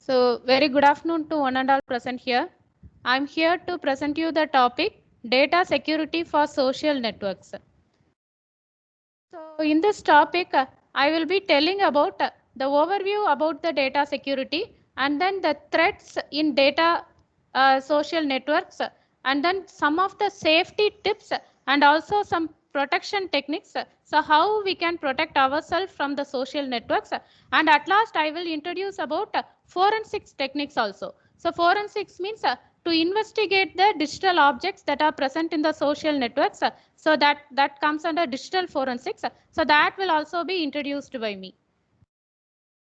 So very good afternoon to one and all present here. I'm here to present you the topic data security for social networks. So in this topic, I will be telling about the overview about the data security and then the threats in data social networks and then some of the safety tips and also some protection techniques. So how we can protect ourselves from the social networks, and at last I will introduce about forensics techniques also. So forensics means to investigate the digital objects that are present in the social networks. So that comes under digital forensics. So that will also be introduced by me.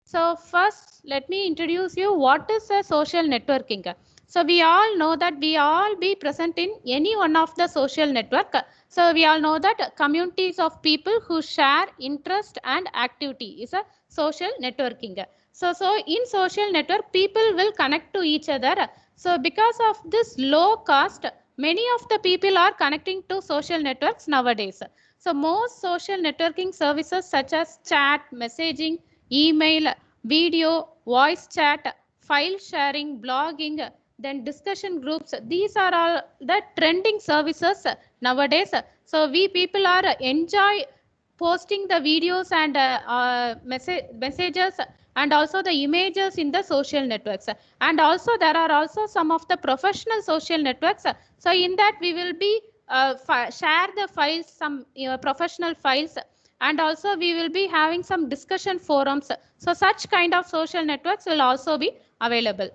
So first, let me introduce you what is a social networking. So we all know that we all be present in any one of the social network. So we all know that communities of people who share interest and activity is a social networking. So in social network, people will connect to each other. So because of this low cost, many of the people are connecting to social networks nowadays. So most social networking services such as chat, messaging, email, video, voice chat, file sharing, blogging, then discussion groups. These are all the trending services nowadays. So we people are enjoy posting the videos and messages and also the images in the social networks. And also there are also some of the professional social networks. So in that we will be share the files, some professional files, and also we will be having some discussion forums. So such kind of social networks will also be available.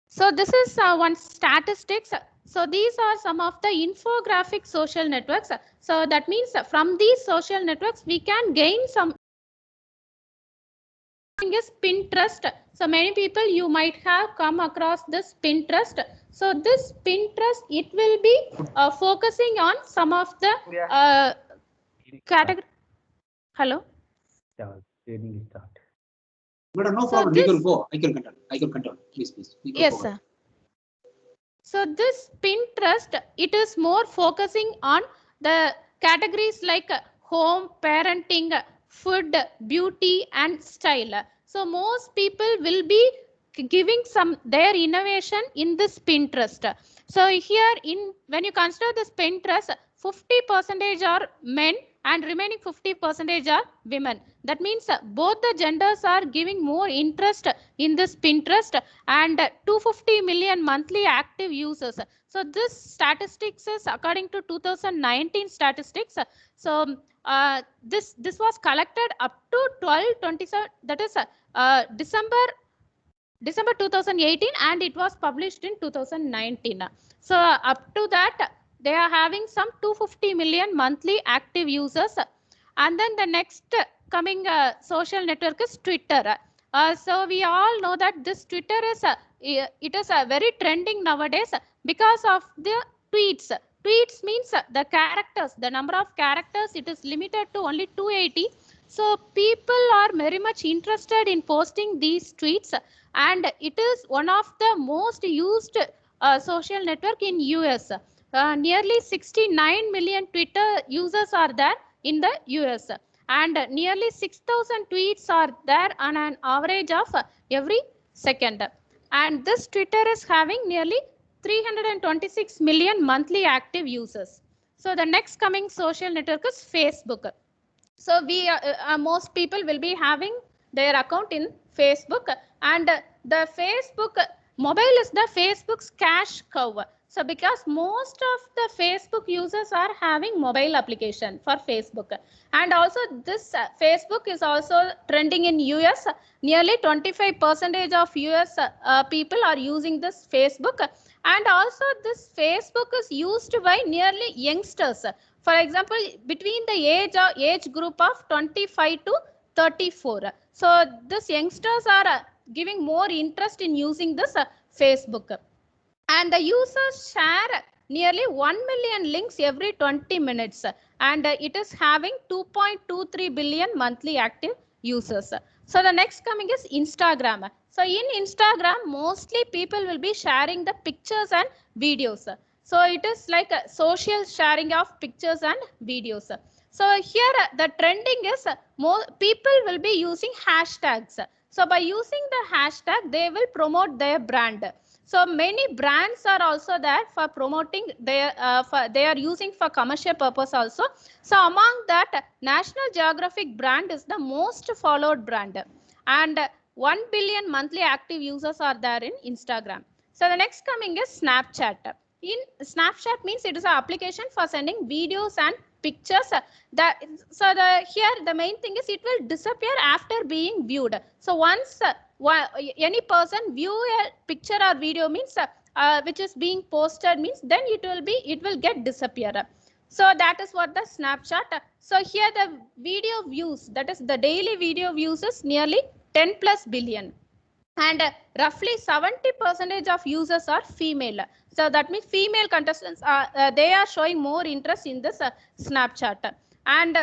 So this is one statistics. So these are some of the infographic social networks. So that means from these social networks we can gain some. Is Pinterest. So many people you might have come across this Pinterest. So this Pinterest, it will be focusing on some of the category. Hello. Training start. Madam, no problem. You can go. I can continue. Please. Yes, sir. So this Pinterest, it is more focusing on the categories like home, parenting, food, beauty, and style. So most people will be giving some their innovation in this Pinterest. So here when you consider this Pinterest, 50% are men and remaining 50% are women. That means both the genders are giving more interest in this Pinterest, and 250 million monthly active users. So this statistics is according to 2019 statistics. So this was collected up to 12/27, that is December 2018, and it was published in 2019. So up to that, they are having some 250 million monthly active users. And then the next coming social network is Twitter. So we all know that this Twitter is it is very trending nowadays because of the tweets. Tweets means the characters, the number of characters, it is limited to only 280. So people are very much interested in posting these tweets, and it is one of the most used social network in US. Nearly 69 million Twitter users are there in the US, and nearly 6,000 tweets are there on an average of every second. And this Twitter is having nearly 326 million monthly active users. So the next coming social network is Facebook. So we most people will be having their account in Facebook, and the Facebook mobile is the Facebook's cash cow. So because most of the Facebook users are having mobile application for Facebook, and also this Facebook is also trending in US. Nearly 25% of US people are using this Facebook, and also this Facebook is used by nearly youngsters. For example, between the age group of 25 to 34. So these youngsters are giving more interest in using this Facebook. And the users share nearly 1 million links every 20 minutes. And it is having 2.23 billion monthly active users. So the next coming is Instagram. So in Instagram, mostly people will be sharing the pictures and videos. So it is like a social sharing of pictures and videos. So here the trending is more people will be using hashtags. So by using the hashtag, they will promote their brand. So many brands are also there for promoting their, they are using for commercial purpose also. So among that, National Geographic brand is the most followed brand, and 1 billion monthly active users are there in Instagram. So the next coming is Snapchat. In Snapchat means it is an application for sending videos and pictures. Here the main thing is it will disappear after being viewed. So once any person view a picture or video means which is being posted means then it will get disappear. So that is what the Snapchat. So here the video views, that is the daily video views is nearly 10 plus billion. And roughly 70% of users are female. So that means female contestants are they are showing more interest in this Snapchat. And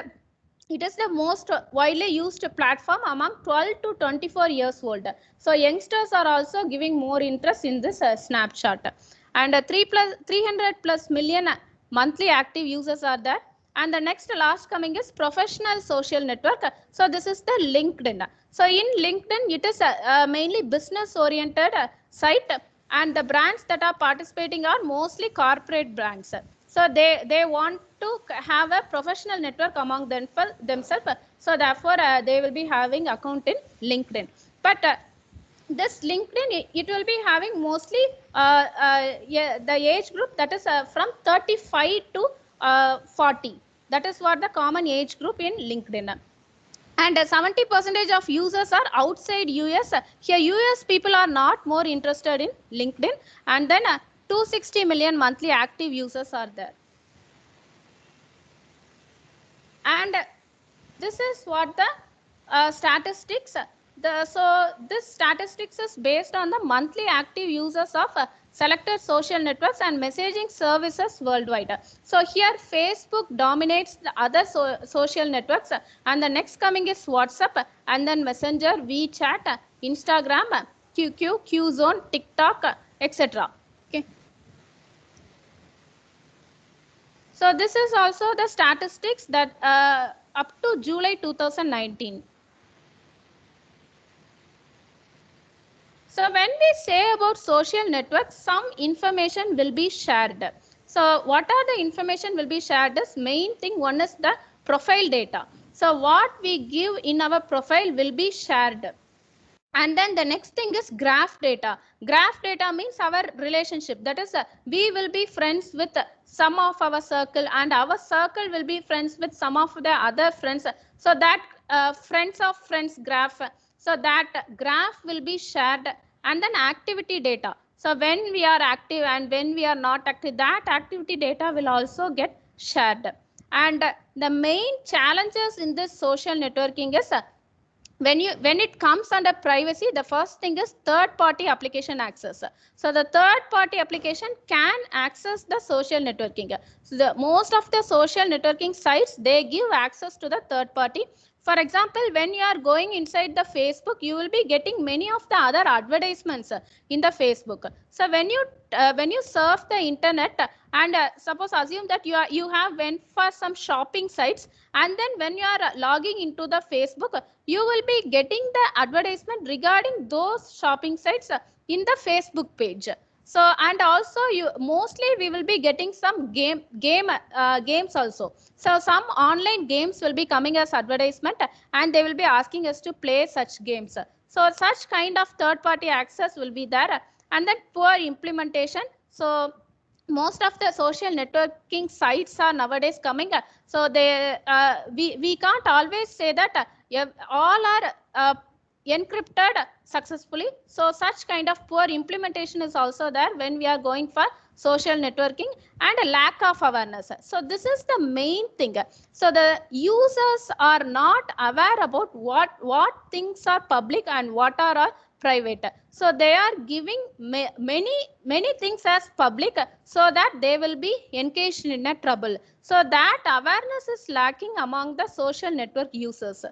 it is the most widely used platform among 12 to 24 years old. So youngsters are also giving more interest in this Snapchat. And 300 plus million monthly active users are there. And the next last coming is professional social network. So this is the LinkedIn. So in LinkedIn, it is mainly business oriented site, and the brands that are participating are mostly corporate brands. So they want to have a professional network among themselves. So therefore, they will be having account in LinkedIn. But this LinkedIn, it will be having mostly the age group that is from 35 to 40. That is what the common age group in LinkedIn. And 70% of users are outside US. Here US people are not more interested in LinkedIn. And then 260 million monthly active users are there. And this is what the statistics. So this statistics is based on the monthly active users of selected social networks and messaging services worldwide. So here Facebook dominates the other social networks, and the next coming is WhatsApp, and then Messenger, WeChat, Instagram, QQ, Qzone, TikTok, etc. Okay. So this is also the statistics that up to July 2019. So when we say about social networks, some information will be shared. So what are the information will be shared is main thing, one is the profile data. So what we give in our profile will be shared. And then the next thing is graph data. Graph data means our relationship. That is, we will be friends with some of our circle, and our circle will be friends with some of the other friends. So that friends of friends graph. So that graph will be shared. And then activity data. So when we are active and when we are not active, that activity data will also get shared. And the main challenges in this social networking is when it comes under privacy, the first thing is third party application access. So the third party application can access the social networking. So the most of the social networking sites, they give access to the third party. For example, when you are going inside the Facebook, you will be getting many of the other advertisements in the Facebook. So when you surf the internet, and suppose assume that you have went for some shopping sites, and then when you are logging into the Facebook, you will be getting the advertisement regarding those shopping sites in the Facebook page. So and also mostly we will be getting some games also. So some online games will be coming as advertisement, and they will be asking us to play such games. So such kind of third party access will be there. And then poor implementation. So most of the social networking sites are nowadays coming. So we can't always say that all are encrypted successfully. So such kind of poor implementation is also there when we are going for social networking, and a lack of awareness. So this is the main thing. So the users are not aware about what things are public and what are private. So they are giving many things as public, so that they will be engaged in a trouble. So that awareness is lacking among the social network users.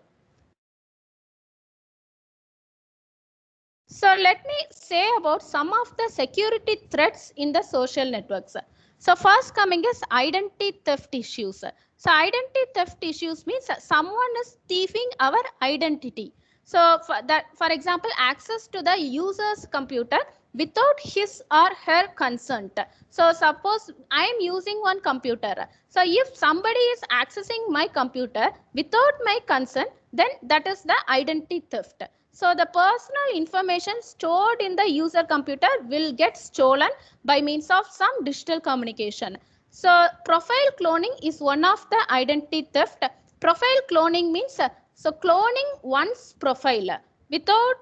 So let me say about some of the security threats in the social networks. So first coming is identity theft issues. So identity theft issues means someone is thieving our identity. So for example, access to the user's computer without his or her consent. So suppose I am using one computer. So if somebody is accessing my computer without my consent, then that is the identity theft. So the personal information stored in the user computer will get stolen by means of some digital communication. So profile cloning is one of the identity theft. Profile cloning means so cloning one's profile without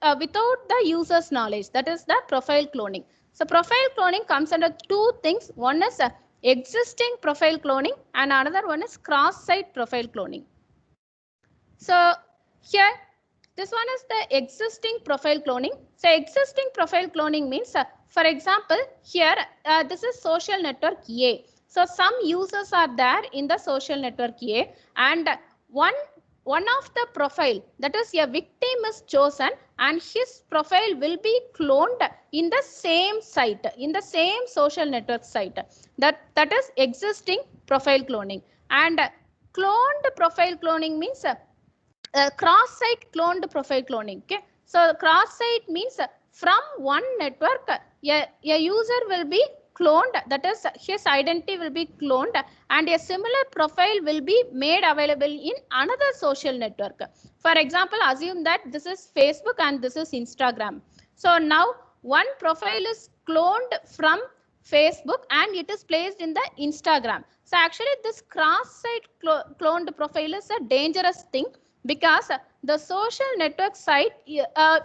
the user's knowledge. That is the profile cloning. So profile cloning comes under two things. One is existing profile cloning and another one is cross-site profile cloning. So here this one is the existing profile cloning. So existing profile cloning means, for example, here this is social network A. So some users are there in the social network A, and one of the profile, that is a victim, is chosen, and his profile will be cloned in the same site, in the same social network site. That is existing profile cloning. And cloned profile cloning means cross-site cloned profile cloning. Okay, so cross-site means from one network a user will be cloned, that is his identity will be cloned, and a similar profile will be made available in another social network. For example, assume that this is Facebook and this is Instagram. So now one profile is cloned from Facebook and it is placed in the Instagram. So actually this cross-site cloned profile is a dangerous thing, because the social network site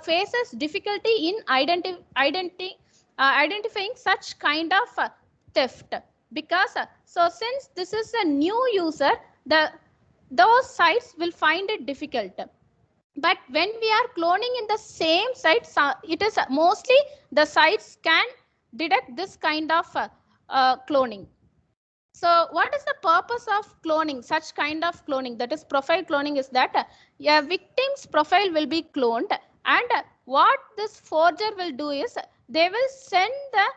faces difficulty in identifying such kind of theft, because so since this is a new user, those sites will find it difficult. But when we are cloning in the same site, it is mostly the sites can detect this kind of cloning. So what is the purpose of cloning, such kind of cloning, that is profile cloning, is that a victim's profile will be cloned, and what this forger will do is they will send the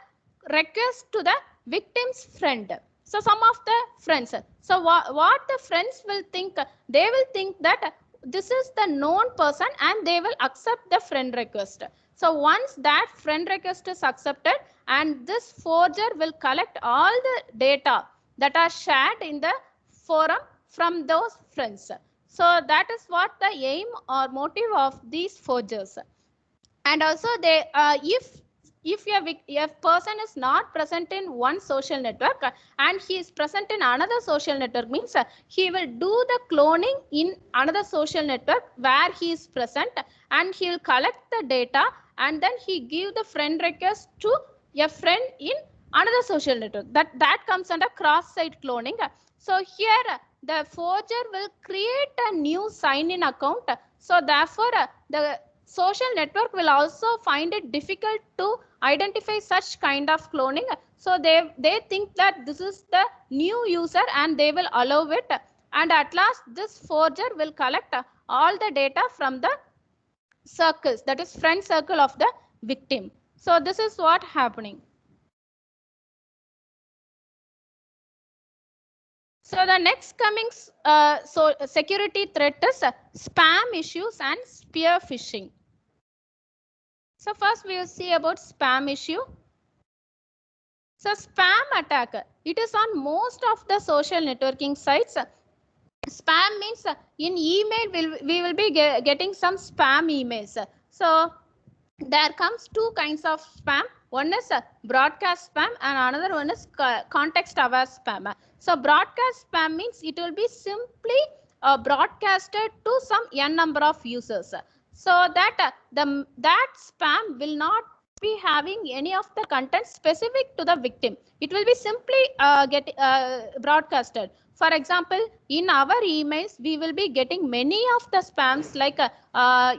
request to the victim's friend. So some of the friends. So what the friends will think, they will think that this is the known person and they will accept the friend request. So once that friend request is accepted, and this forger will collect all the data that are shared in the forum from those friends. So that is what the aim or motive of these forgers. And also they if a person is not present in one social network and he is present in another social network, means he will do the cloning in another social network where he is present, and he will collect the data, and then he give the friend request to a friend in another social network. That comes under cross-site cloning. So here the forger will create a new sign-in account. So therefore the social network will also find it difficult to identify such kind of cloning. So they think that this is the new user and they will allow it, and at last this forger will collect all the data from the circles, that is friend circle of the victim. So this is what happening. So the next coming security threat is spam issues and spear phishing. So first we will see about spam issue. So spam attack, it is on most of the social networking sites. Spam means in email we will be getting some spam emails. So there comes two kinds of spam. One is broadcast spam and another one is context aware spam. So broadcast spam means it will be simply broadcasted to some n number of users, so that that spam will not be having any of the content specific to the victim. It will be simply broadcasted. For example, in our emails, we will be getting many of the spams like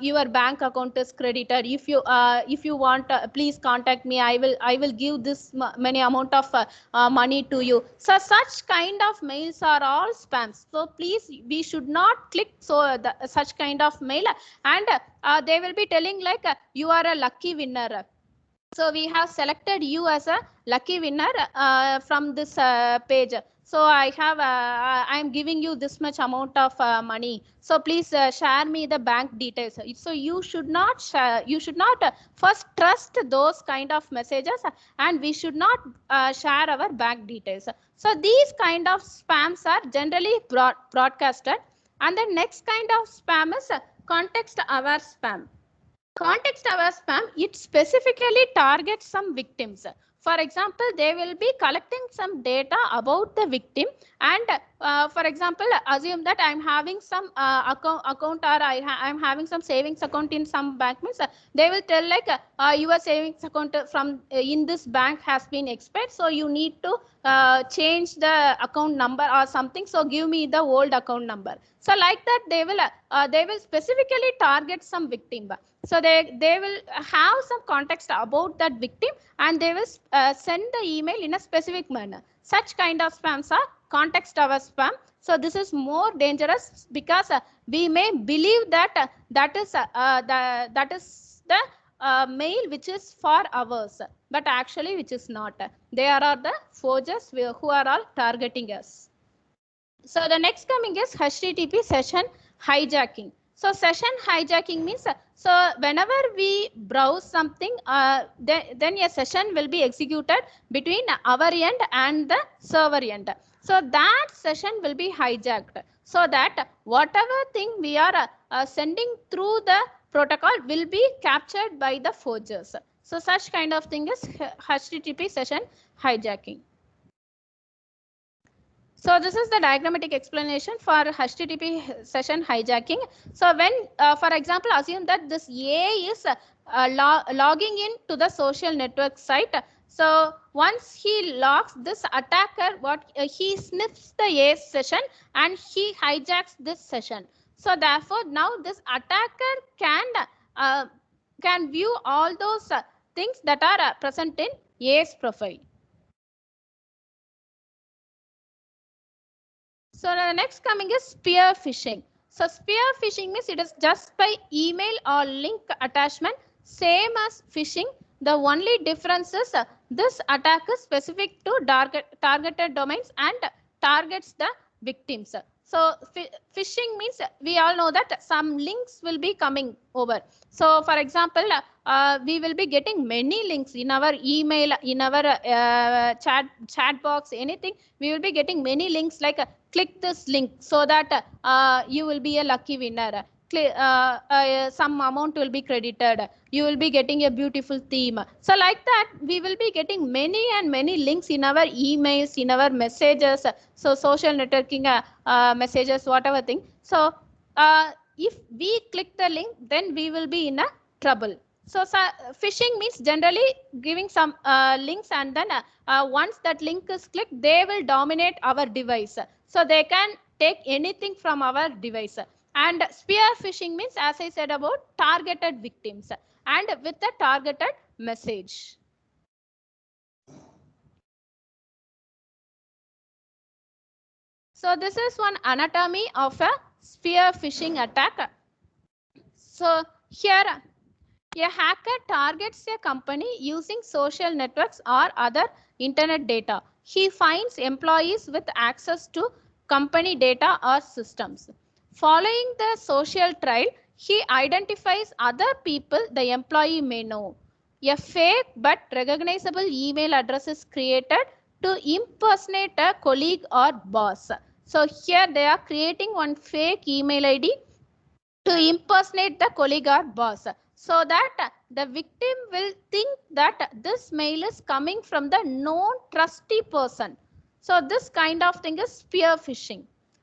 your bank account is credited. If you want, please contact me. I will give this many amount of money to you. So such kind of mails are all spams. So please, we should not click such kind of mail. And they will be telling like you are a lucky winner. So we have selected you as a lucky winner from this page. So I am giving you this much amount of money. So please share me the bank details. So you should not share, you should not first trust those kind of messages, and we should not share our bank details. So these kind of spams are generally broadcasted. And the next kind of spam is context aware spam. Context aware spam, it specifically targets some victims. For example, they will be collecting some data about the victim, and for example, assume that I'm having some account, or I'm having some savings account in some bank. Means they will tell like your savings account from in this bank has been expired, so you need to change the account number or something, so give me the old account number. So like that they will specifically target some victim. So they will have some context about that victim, and they will send the email in a specific manner. Such kind of spams are context aware spam. So this is more dangerous because we may believe that that is the mail which is for ours, but actually which is not. They are the forgers who are all targeting us. So the next coming is HTTP session hijacking. So session hijacking means, so whenever we browse something, then a session will be executed between our end and the server end. So that session will be hijacked, so that whatever thing we are sending through the protocol will be captured by the forgers. So such kind of thing is HTTP session hijacking. So this is the diagrammatic explanation for HTTP session hijacking. So when, for example, assume that this A is logging in to the social network site. So once he logs, this attacker, he sniffs the A session and he hijacks this session. So therefore, now this attacker can view all those things that are present in A's profile. So the next coming is spear phishing. So spear phishing means it is just by email or link attachment, same as phishing. The only difference is this attack is specific to targeted domains and targets the victims. So phishing means we all know that some links will be coming over. So for example, we will be getting many links in our email, in our chat box, anything. We will be getting many links like click this link so that you will be a lucky winner. Some amount will be credited. You will be getting a beautiful theme. So like that, we will be getting many and many links in our emails, in our messages. So social networking messages, whatever thing. So if we click the link, then we will be in a trouble. So phishing means generally giving some links, and then once that link is clicked, they will dominate our device. So they can take anything from our device. And spear phishing means, as I said, about targeted victims and with a targeted message. So this is one anatomy of a spear phishing attack. So here, a hacker targets a company using social networks or other internet data. He finds employees with access to company data or systems. Following the social trail, he identifies other people the employee may know. A fake but recognizable email address is created to impersonate a colleague or boss. So here they are creating one fake email ID to impersonate the colleague or boss, so that the victim will think that this mail is coming from the known trusty person. So this kind of thing is spear phishing,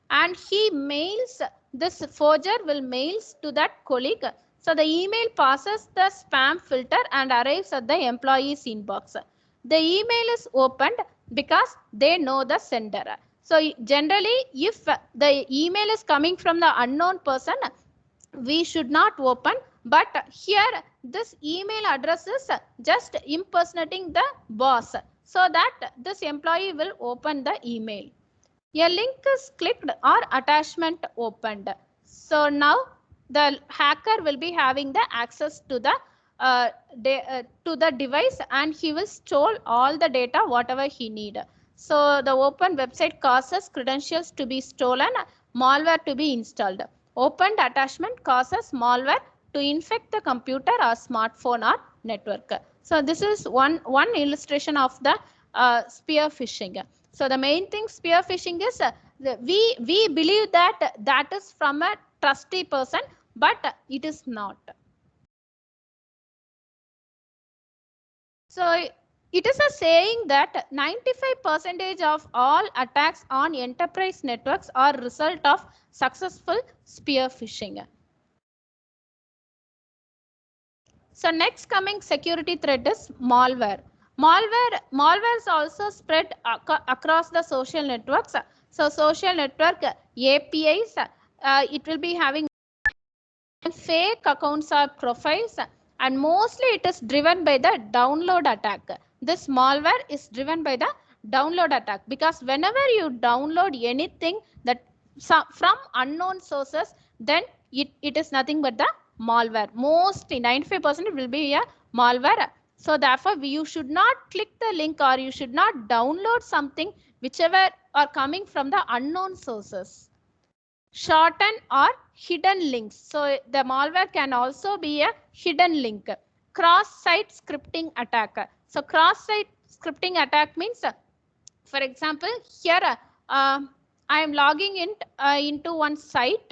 and he mails, this forger will mails to that colleague. So the email passes the spam filter and arrives at the employee's inbox. The email is opened because they know the sender. So generally, if the email is coming from the unknown person, we should not open, but here this email address is just impersonating the boss, so that this employee will open the email. A link is clicked or attachment opened. So now the hacker will be having the access to the to the device, and he will store all the data whatever he need. So the open website causes credentials to be stolen, malware to be installed. Opened attachment causes malware to infect the computer or smartphone or network. So this is one illustration of the spear phishing. So the main thing spear phishing is we believe that that is from a trusty person, but it is not. So it is a saying that 95% of all attacks on enterprise networks are result of successful spear phishing. So next coming security threat is malware. Malware is also spread across the social networks. So social network APIs, it will be having fake accounts or profiles, and mostly it is driven by the download attack. This malware is driven by the download attack, because whenever you download anything that from unknown sources, then it is nothing but the malware. Mostly 95% will be a malware. So therefore you should not click the link, or you should not download something whichever are coming from the unknown sources. Shorten or hidden links. So the malware can also be a hidden link. Cross-site scripting attack. So cross-site scripting attack means, for example, here I am logging into one site,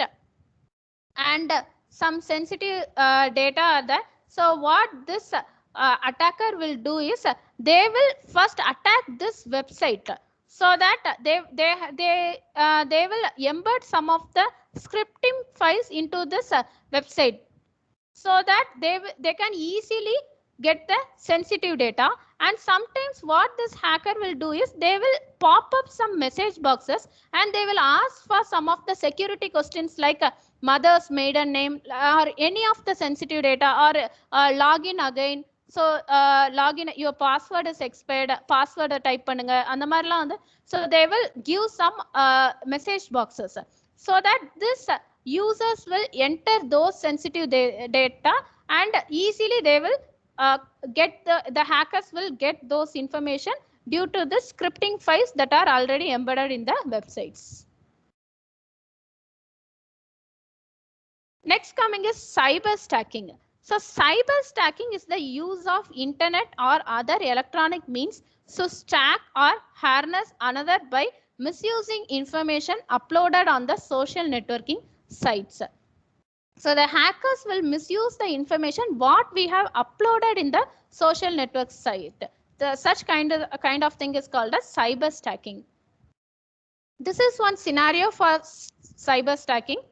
and some sensitive data are there. So what this attacker will do is they will first attack this website, so that they will embed some of the scripting files into this website, so that they can easily get the sensitive data. And sometimes what this hacker will do is they will pop up some message boxes, and they will ask for some of the security questions like mother's maiden name or any of the sensitive data, or login again. So login, your password is expired, password type பண்ணுங்க அந்த மாதிரிலாம் வந்து. So they will give some message boxes, so that this users will enter those sensitive data, and easily they will get the hackers will get those information due to the scripting files that are already embedded in the websites. Next coming is cyber stacking. So cyber stacking is the use of internet or other electronic means to stack or harness another by misusing information uploaded on the social networking sites. So the hackers will misuse the information what we have uploaded in the social network site. Such kind of thing is called as cyber stacking. This is one scenario for cyber stacking.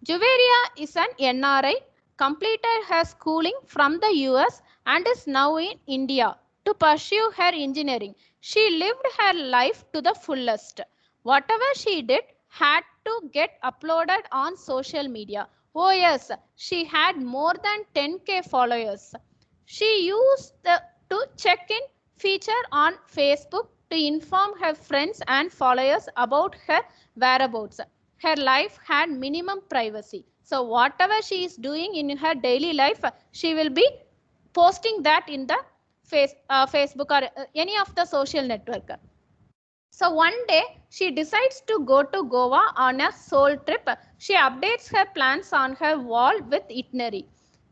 Juveria is an NRI, completed her schooling from the US and is now in India to pursue her engineering. She lived her life to the fullest. Whatever she did had to get uploaded on social media. Oh yes, she had more than 10K followers. She used the to check-in feature on Facebook to inform her friends and followers about her whereabouts. Her life had minimum privacy. So whatever she is doing in her daily life, she will be posting that in the Facebook or any of the social network. So one day she decides to go to Goa on a sole trip. She updates her plans on her wall with itinerary.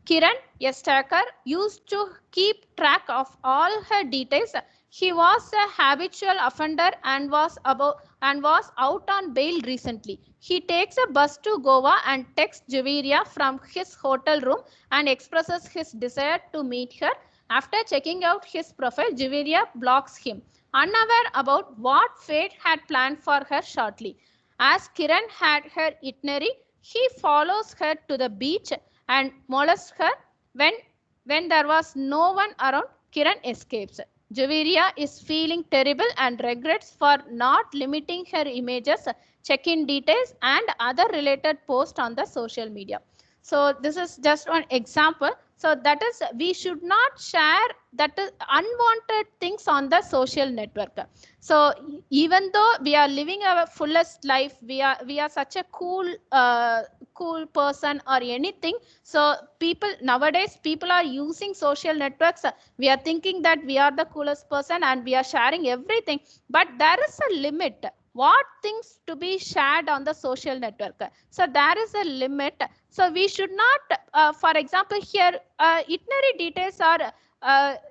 Kiran, a stalker, used to keep track of all her details. He was a habitual offender and was out on bail recently. He takes a bus to Goa and texts Juveria from his hotel room and expresses his desire to meet her. After checking out his profile, Juveria blocks him, unaware about what fate had planned for her shortly. As Kiran had her itinerary, he follows her to the beach and molests her. When there was no one around, Kiran escapes. Juveria is feeling terrible and regrets for not limiting her images, check-in details, and other related posts on the social media. So this is just one example. So that is, we should not share that is unwanted things on the social network. So even though we are living our fullest life, we are such a cool person or anything. So nowadays people are using social networks. We are thinking that we are the coolest person and we are sharing everything. But there is a limit. What things to be shared on the social network? So there is a limit. So we should not, for example, here itinerary details are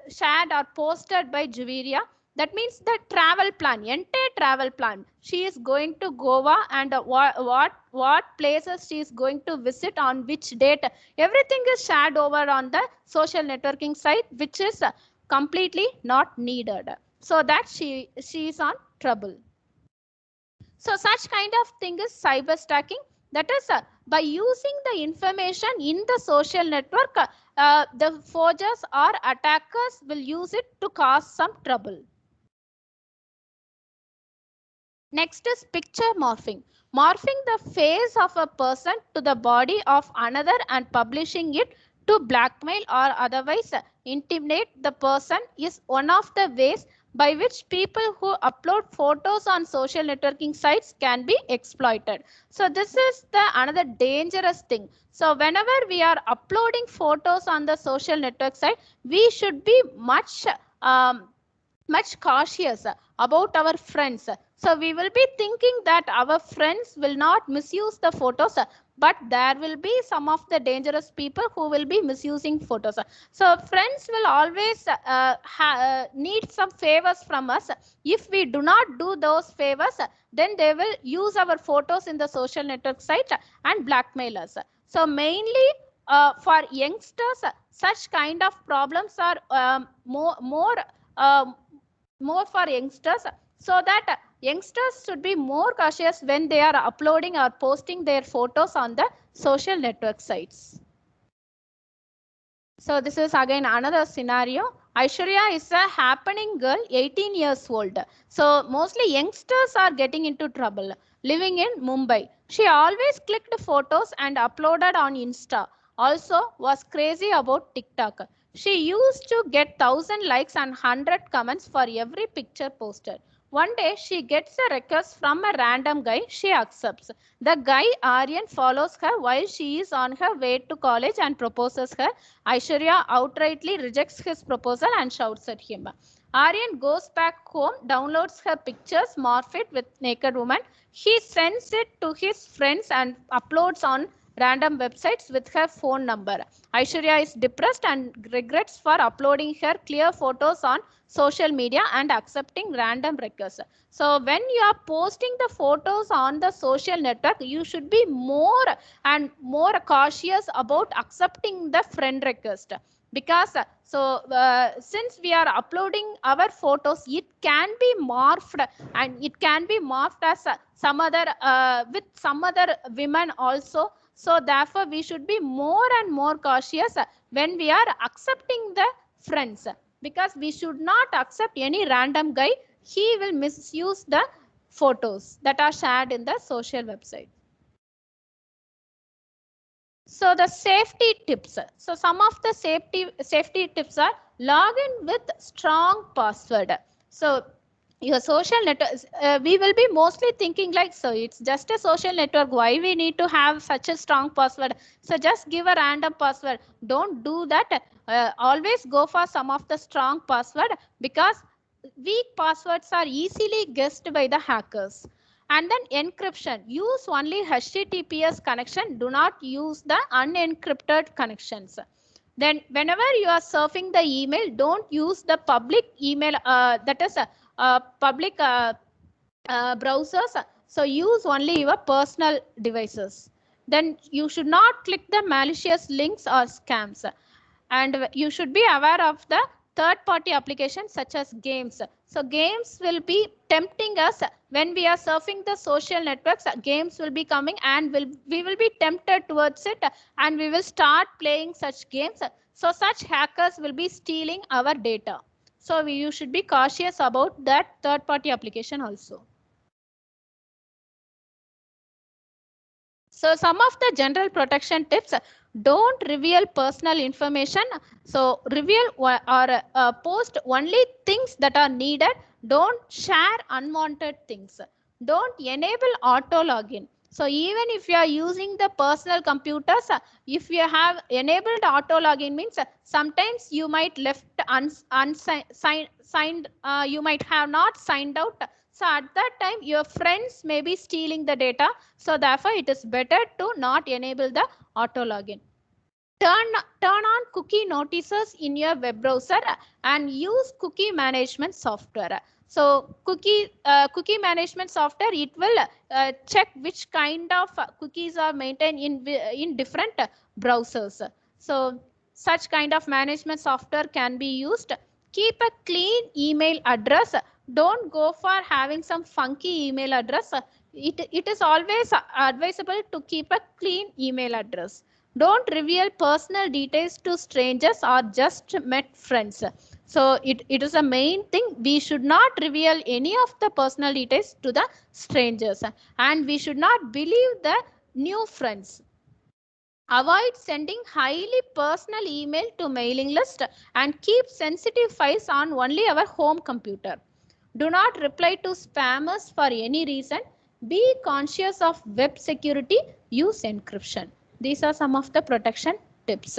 shared or posted by Juviria. That means the travel plan, entire travel plan. She is going to Goa and what places she is going to visit on which date. Everything is shared over on the social networking site, which is completely not needed. So that she is on trouble. So such kind of thing is cyber stacking. That is, by using the information in the social network, the forgers or attackers will use it to cause some trouble. Next is picture morphing. Morphing the face of a person to the body of another and publishing it to blackmail or otherwise intimidate the person is one of the ways by which people who upload photos on social networking sites can be exploited. So this is the another dangerous thing. So whenever we are uploading photos on the social network site, we should be much cautious about our friends. So we will be thinking that our friends will not misuse the photos, but there will be some of the dangerous people who will be misusing photos. So friends will always need some favors from us. If we do not do those favors, then they will use our photos in the social network site and blackmail us. So mainly for youngsters, such kind of problems are more for youngsters, so that youngsters should be more cautious when they are uploading or posting their photos on the social network sites. So this is again another scenario. Aishwarya is a happening girl, 18 years old. So mostly youngsters are getting into trouble. Living in Mumbai. She always clicked photos and uploaded on Insta. Also was crazy about TikTok. She used to get 1,000 likes and 100 comments for every picture posted. One day she gets a request from a random guy. She accepts. The guy Aryan follows her while she is on her way to college and proposes her. Aishwarya outrightly rejects his proposal and shouts at him. Aryan goes back home, downloads her pictures, morph it with naked woman. He sends it to his friends and uploads on random websites with her phone number. Aishwarya is depressed and regrets for uploading her clear photos on social media and accepting random requests. So when you are posting the photos on the social network, you should be more and more cautious about accepting the friend request. Because since we are uploading our photos, it can be morphed and it can be morphed as some other with some other women also. So therefore we should be more and more cautious when we are accepting the friends, because we should not accept any random guy. He will misuse the photos that are shared in the social website. So the safety tips. So some of the safety tips are log in with strong password. So your social network, we will be mostly thinking like, so it's just a social network, why we need to have such a strong password? So just give a random password. Don't do that. Always go for some of the strong password, because weak passwords are easily guessed by the hackers. And then encryption, use only HTTPS connection, do not use the unencrypted connections. Then whenever you are surfing the email, don't use the public email, that is public browsers. So use only your personal devices. Then you should not click the malicious links or scams. And you should be aware of the third-party applications such as games. So games will be tempting us when we are surfing the social networks. Games will be coming and we will be tempted towards it, and we will start playing such games. So such hackers will be stealing our data. So you should be cautious about that third-party application also. So some of the general protection tips: don't reveal personal information. So reveal or post only things that are needed. Don't share unwanted things. Don't enable auto login. So even if you are using the personal computers, if you have enabled auto login means sometimes you might left signed, you might have not signed out. So at that time your friends may be stealing the data. So therefore it is better to not enable the auto login. Turn on cookie notices in your web browser and use cookie management software. So cookie management software, it will check which kind of cookies are maintained in different browsers. So such kind of management software can be used. Keep a clean email address. Don't go for having some funky email address. It is always advisable to keep a clean email address. Don't reveal personal details to strangers or just met friends. So it is a main thing. We should not reveal any of the personal details to the strangers, and we should not believe the new friends. Avoid sending highly personal email to mailing list and keep sensitive files on only our home computer. Do not reply to spammers for any reason. Be conscious of web security. Use encryption. These are some of the protection tips.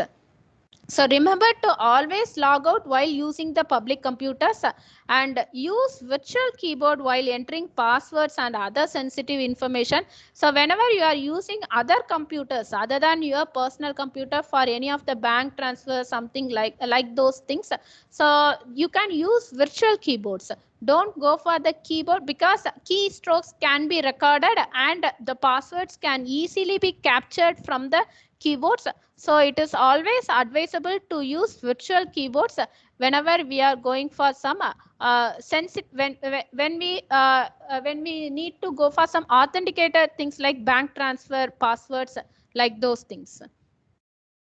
So remember to always log out while using the public computers and use virtual keyboard while entering passwords and other sensitive information. So whenever you are using other computers other than your personal computer for any of the bank transfer, something like those things, so you can use virtual keyboards. Don't go for the keyboard because keystrokes can be recorded and the passwords can easily be captured from the keyboards. So it is always advisable to use virtual keyboards whenever we are going for some when we need to go for some authenticated things like bank transfer, passwords, like those things.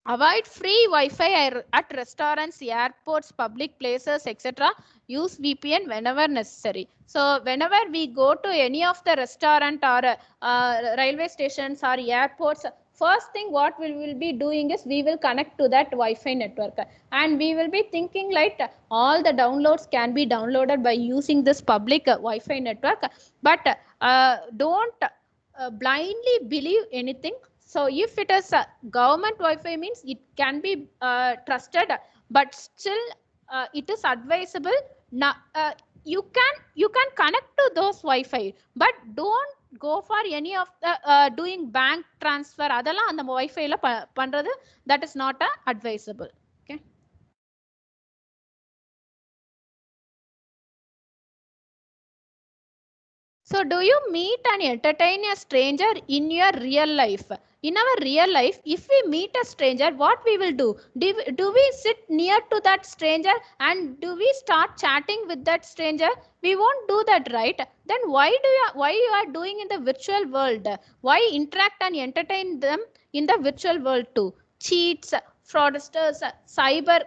Avoid free Wi-Fi at restaurants, airports, public places, etc. Use VPN whenever necessary. So whenever we go to any of the restaurant or railway stations or airports, first thing what we will be doing is we will connect to that Wi-Fi network, and we will be thinking like all the downloads can be downloaded by using this public Wi-Fi network. But don't blindly believe anything. So if it is a government Wi-Fi means it can be trusted, but still it is advisable. Now you can connect to those Wi-Fi, but don't go for any of the doing bank transfer adala and the Wi-Fi la pandrathu, that is not advisable. Okay. So do you meet and entertain a stranger in your real life? In our real life, if we meet a stranger, what we will do? Do we sit near to that stranger and do we start chatting with that stranger? We won't do that, right? Then why you are doing in the virtual world? Why interact and entertain them in the virtual world too? Cheats, fraudsters, cyber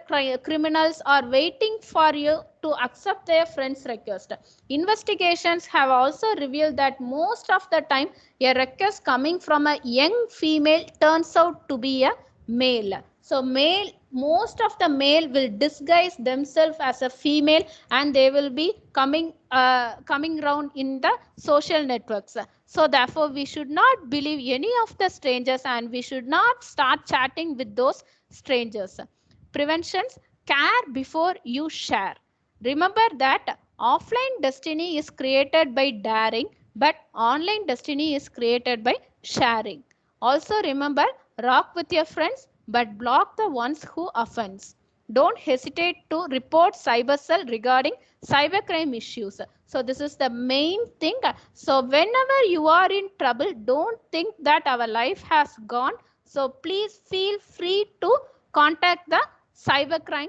criminals are waiting for you to accept their friend's request. Investigations have also revealed that most of the time a request coming from a young female turns out to be a male. So most of the male will disguise themselves as a female and they will be coming around in the social networks. So therefore we should not believe any of the strangers and we should not start chatting with those strangers. Preventions: care before you share. Remember that offline destiny is created by daring, but online destiny is created by sharing. Also remember, rock with your friends, but block the ones who offends. Don't hesitate to report cybercell regarding cybercrime issues. So this is the main thing. So whenever you are in trouble, don't think that our life has gone. So please feel free to contact the cybercrime.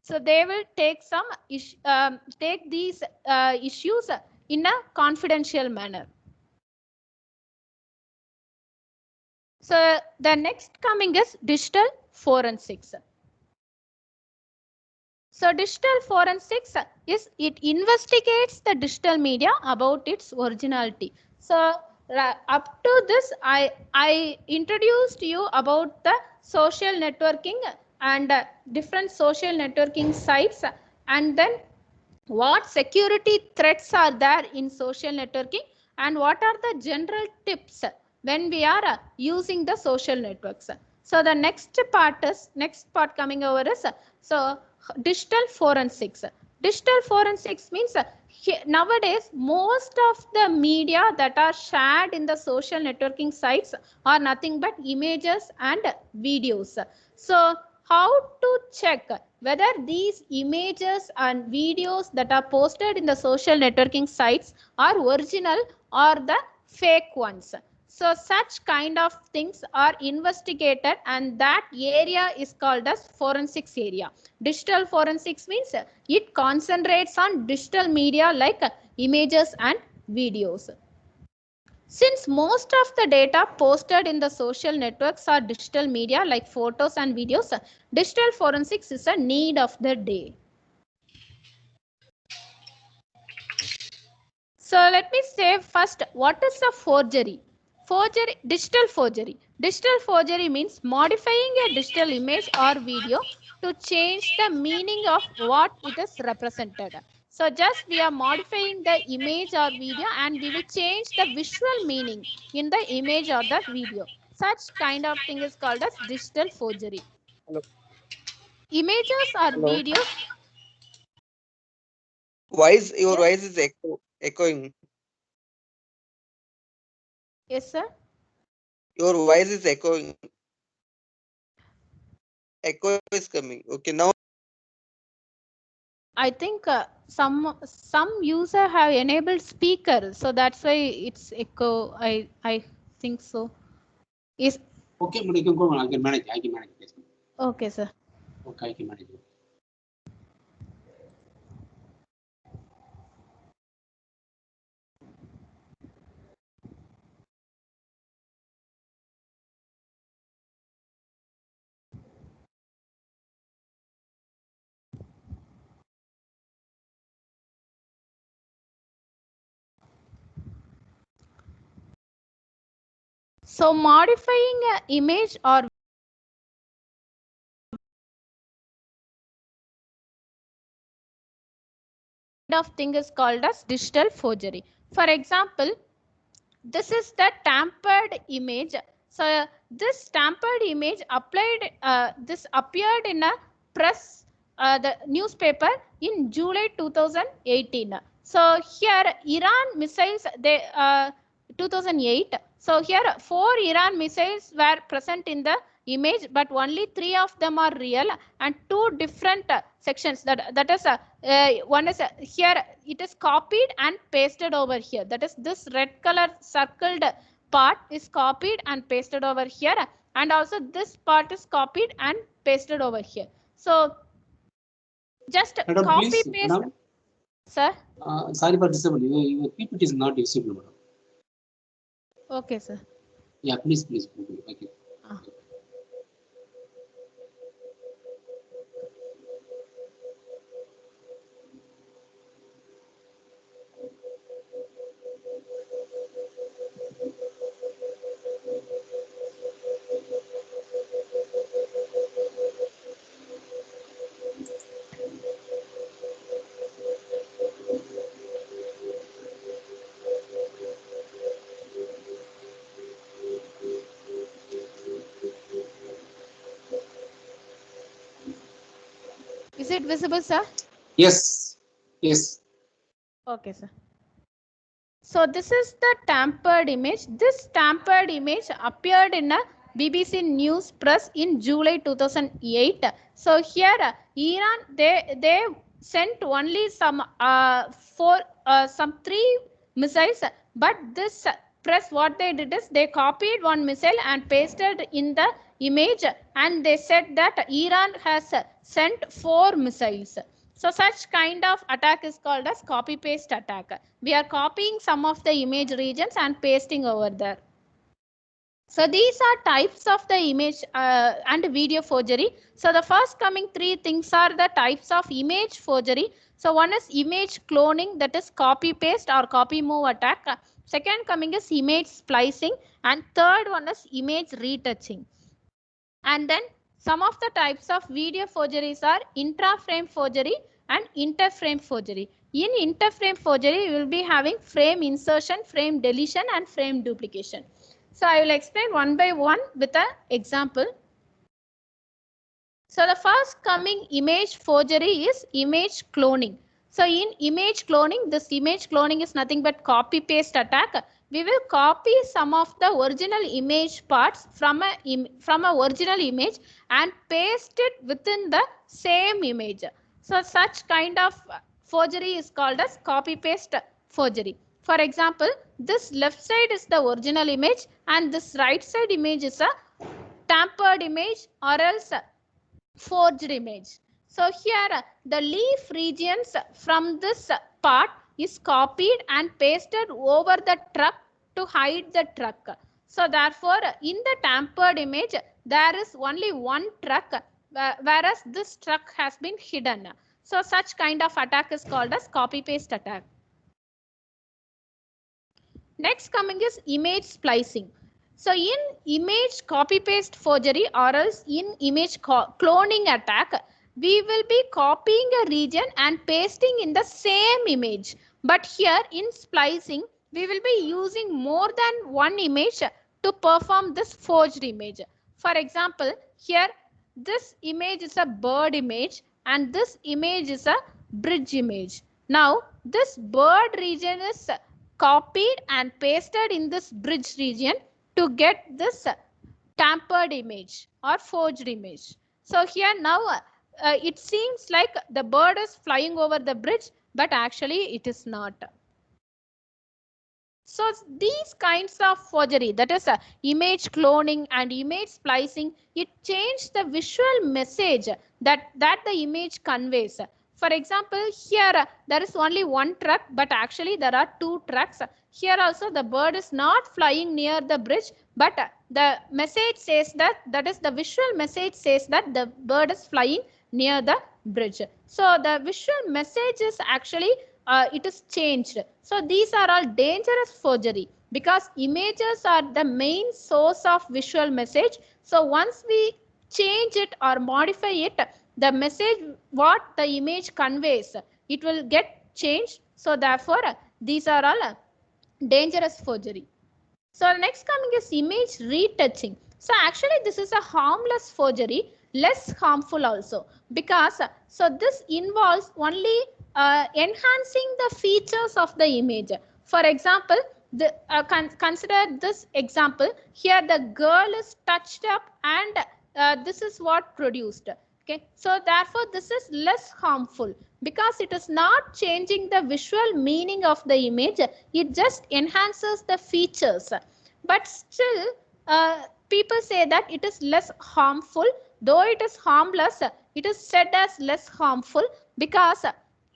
So they will take take these issues in a confidential manner. So the next coming is digital forensics. So digital forensics is it investigates the digital media about its originality. So up to this, I introduced you about the social networking and different social networking sites, and then what security threats are there in social networking, and what are the general tips when we are using the social networks. So the next part coming over is so digital forensics. Digital forensics means nowadays most of the media that are shared in the social networking sites are nothing but images and videos. So how to check whether these images and videos that are posted in the social networking sites are original or the fake ones? So such kind of things are investigated, and that area is called as forensics area. Digital forensics means it concentrates on digital media like images and videos. Since most of the data posted in the social networks are digital media like photos and videos, digital forensics is a need of the day. So let me say first, what is a forgery? Digital forgery. Digital forgery means modifying a digital image or video to change the meaning of what it is represented. So just we are modifying the image or video and we will change the visual meaning in the image or the video. Such kind of thing is called as digital forgery. Hello. Images or Hello. videos. Your Yes. voice is echoing. Yes, sir. Your voice is echoing. Echo is coming. Okay, now. I think some user have enabled speaker, so that's why it's echo. I think so. Is Okay, but you can go. I can manage. Yes. okay, sir. Okay, I can manage. So modifying an image or of thing is called as digital forgery. For example, this is the tampered image. So this tampered image this appeared in a press, the newspaper in July 2018. So here Iran missiles, 2008. So here 4 Iran missiles were present in the image, but only 3 of them are real, and 2 different sections. That is one is here it is copied and pasted over here. That is this red color circled part is copied and pasted over here, and also this part is copied and pasted over here. So just Madam, copy please, paste. madam. Sir. Sorry for disturbing. Your PPT is not visible, madam. Okay, sir. Yeah, please. Thank you. Is it visible, sir? Yes. Okay, sir. So this is the tampered image. This tampered image appeared in a BBC News Press in July 2008. So here Iran, they sent only some 3 missiles, but this press, what they did is they copied 1 missile and pasted in the image, and they said that Iran has sent 4 missiles. So such kind of attack is called as copy paste attack. We are copying some of the image regions and pasting over there. So these are types of the image and video forgery. So the first coming 3 things are the types of image forgery. So one is image cloning, that is copy paste or copy move attack. Second coming is image splicing, and third one is image retouching. And then some of the types of video forgeries are intra-frame forgery and inter-frame forgery. In inter-frame forgery, you will be having frame insertion, frame deletion, and frame duplication. So I will explain one by one with an example. So the first coming image forgery is image cloning. So in image cloning, this image cloning is nothing but copy paste attack. We will copy some of the original image parts from a original image and paste it within the same image. So such kind of forgery is called as copy paste forgery. For example, this left side is the original image and this right side image is a tampered image or else forged image. So here the leaf regions from this part is copied and pasted over the truck to hide the truck. So therefore in the tampered image there is only one truck, whereas this truck has been hidden. So such kind of attack is called as copy paste attack. Next coming is image splicing. So in image copy paste forgery or else in image cloning attack, we will be copying a region and pasting in the same image. But here in splicing, we will be using more than one image to perform this forged image. For example, here this image is a bird image and this image is a bridge image. Now this bird region is copied and pasted in this bridge region to get this tampered image or forged image. So here now it seems like the bird is flying over the bridge, but actually it is not. So these kinds of forgery, that is image cloning and image splicing, it changed the visual message that the image conveys. For example, here there is only one truck, but actually there are two trucks. Here also the bird is not flying near the bridge, but the message says that is the visual message says that the bird is flying near the bridge. So the visual message is actually it is changed. So these are all dangerous forgery because images are the main source of visual message. So once we change it or modify it, the message what the image conveys, it will get changed. So therefore these are all dangerous forgery. So next coming is image retouching. So actually this is a harmless forgery, less harmful also, because so this involves only enhancing the features of the image. For example, consider this example. Here the girl is touched up and this is what produced. Okay, so therefore this is less harmful because it is not changing the visual meaning of the image. It just enhances the features. But still people say that it is less harmful. Though it is harmless, it is said as less harmful because